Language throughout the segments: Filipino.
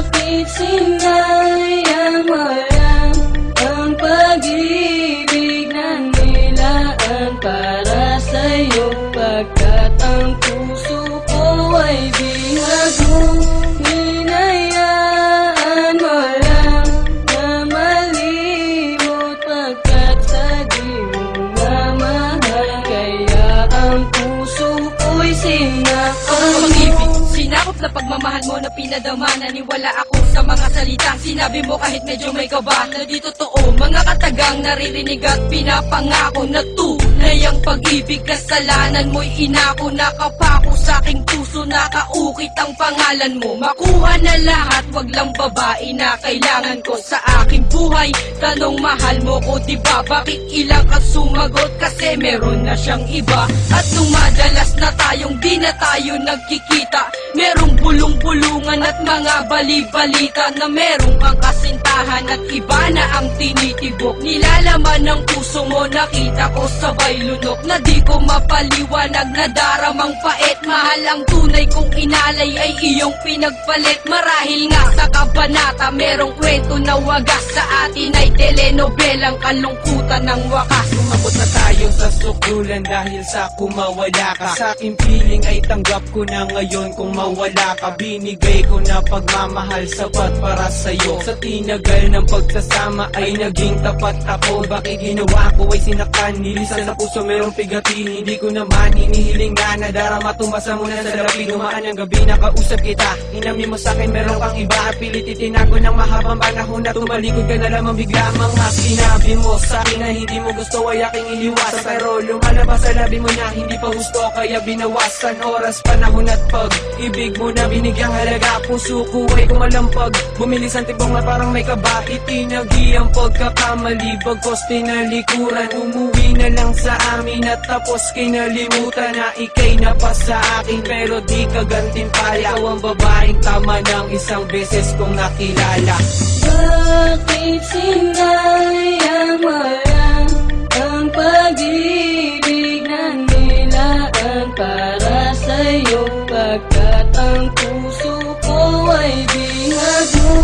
Bakit sinayang walang ang pag-ibig na nilaan para sa'yo, pagkat ang puso ko ay bihag mo. Hinayaan mo lang na malimot, pagkat sa di mo nga mahal, kaya ang puso ko'y sinakal mo. Sinakop na pagmamahal mo na pinadama. Naniwala ako sa mga salitang sinabi mo kahit medyo may kaba. Na di totoo, mga katagang naririnig at pinapangako na tunay ang pag-ibig. Kasalanan mo'y inako, nakapako sa aking puso, nakaukit ang pangalan mo. Makuha na lahat, wag lang babae na kailangan ko sa aking buhay. Tanong, mahal mo ko diba? Bakit ilang ka sumagot? Kasi meron na siyang iba. At nung madalas na tayong di na tayo nagkikita, merong bulong-bulungan at mga bali-balita na merong kang kasintahan at iba na ang tinitibok. Nilalaman ng puso mo, nakita ko sabay lunok, na di ko mapaliwanag, na daramang pait. Mahal ang tunay kong inalay ay iyong pinagpalit. Marahil nga sa kabanata merong kwento na wagas, sa atin ay telenobelang kalungkutan ng wakas. Umabot na tayo sa sukdulan dahil sa kumawala ka. Sa aking feeling ay tanggap ko na ngayon kung mawala ka. Binigay ko na pagmamahal sapat para sa'yo. Sa tinagal ng pagsasama ay naging tapat ako. Bakit ginawa ko ay sinaktan, nilisan sa puso merong pigati. Hindi ko naman hinihiling na nadarama, tumasa mo na sa darapi. Dumaan ang gabi, nakausap kita, inamin mo sa'kin meron kang iba. At pilit itinago ng mahabang panahon na tumalikod ka na lamang bigla. Mga sinabi mo sa'kin na hindi mo gusto ay aking iniwasan, pero lumalabas sa labi mo na hindi pa gusto, kaya binawasan. Oras, panahon at pag-ibig mo na binigyang halaga. Puso ko ay kumalampag, bumilis ang tibong na parang may kaba. Itinagi ang pagkakamali, bagkos tinalikuran. Umuwi na lang sa amin at tapos kinalimutan na ikay na pa sa akin, pero di ka gantimpala. Ikaw ang babaeng tama ng isang beses kong nakilala. Bakit sinayang walang ang pag-ibig na nilaan para sa'yo, pagkat ang puso ko ay bihag mo.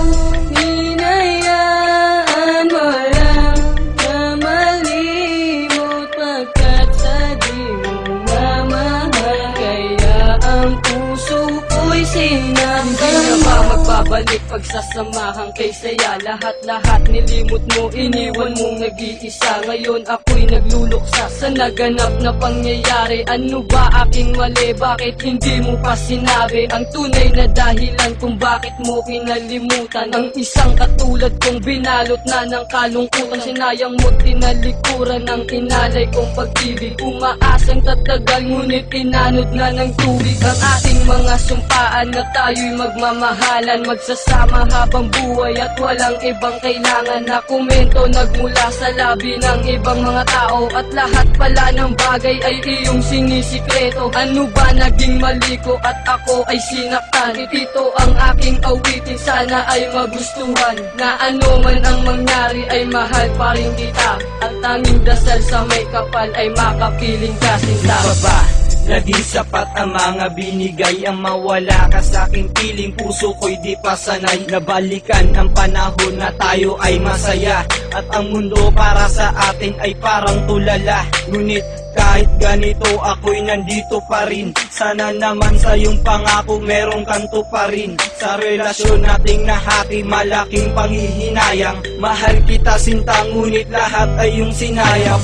Hinayaan mo lang na malimot, pagkat sa di mo nga mahal, kaya ang puso ko'y sinakal mo. Hindi na ba magbabalik pagsasamahan kay saya? Lahat-lahat nilimot mo, iniwan mong nag-iisa. Ngayon ako'y nagluluksa sa naganap na pangyayari. Ano ba aking mali? Bakit hindi mo pa sinabi ang tunay na dahilan kung bakit mo kinalimutan ang isang katulad kong binalot na ng kalungkutan? Sinayang mo, tinalikuran ng inalay kong pag-ibig. Umaasang tatagal, ngunit inanod na ng tubig ang ating mga sumpaan na tayo'y magmamahalan, magsasama habang buhay at walang ibang kailangan na komento nagmula sa labi ng ibang mga tao. At lahat pala ng bagay ay iyong sinisikreto. Ano ba naging mali ko at ako ay sinaktan? Ito ang aking awitin, sana ay magustuhan, na ano man ang mangyari ay mahal pa rin kita. At tanging dasal sa may kapal ay makapiling ka sinta. Baba na di sapat ang mga binigay, ang mawala ka sa aking piling. Puso ko'y di pa sanay, nabalikan ang panahon na tayo ay masaya. At ang mundo para sa atin ay parang tulala. Ngunit kahit ganito ako'y nandito pa rin. Sana naman sa iyong pangako merong kanto pa rin. Sa relasyon nating nahati, malaking panghihinayang. Mahal kita sinta, ngunit lahat ay iyong sinayang.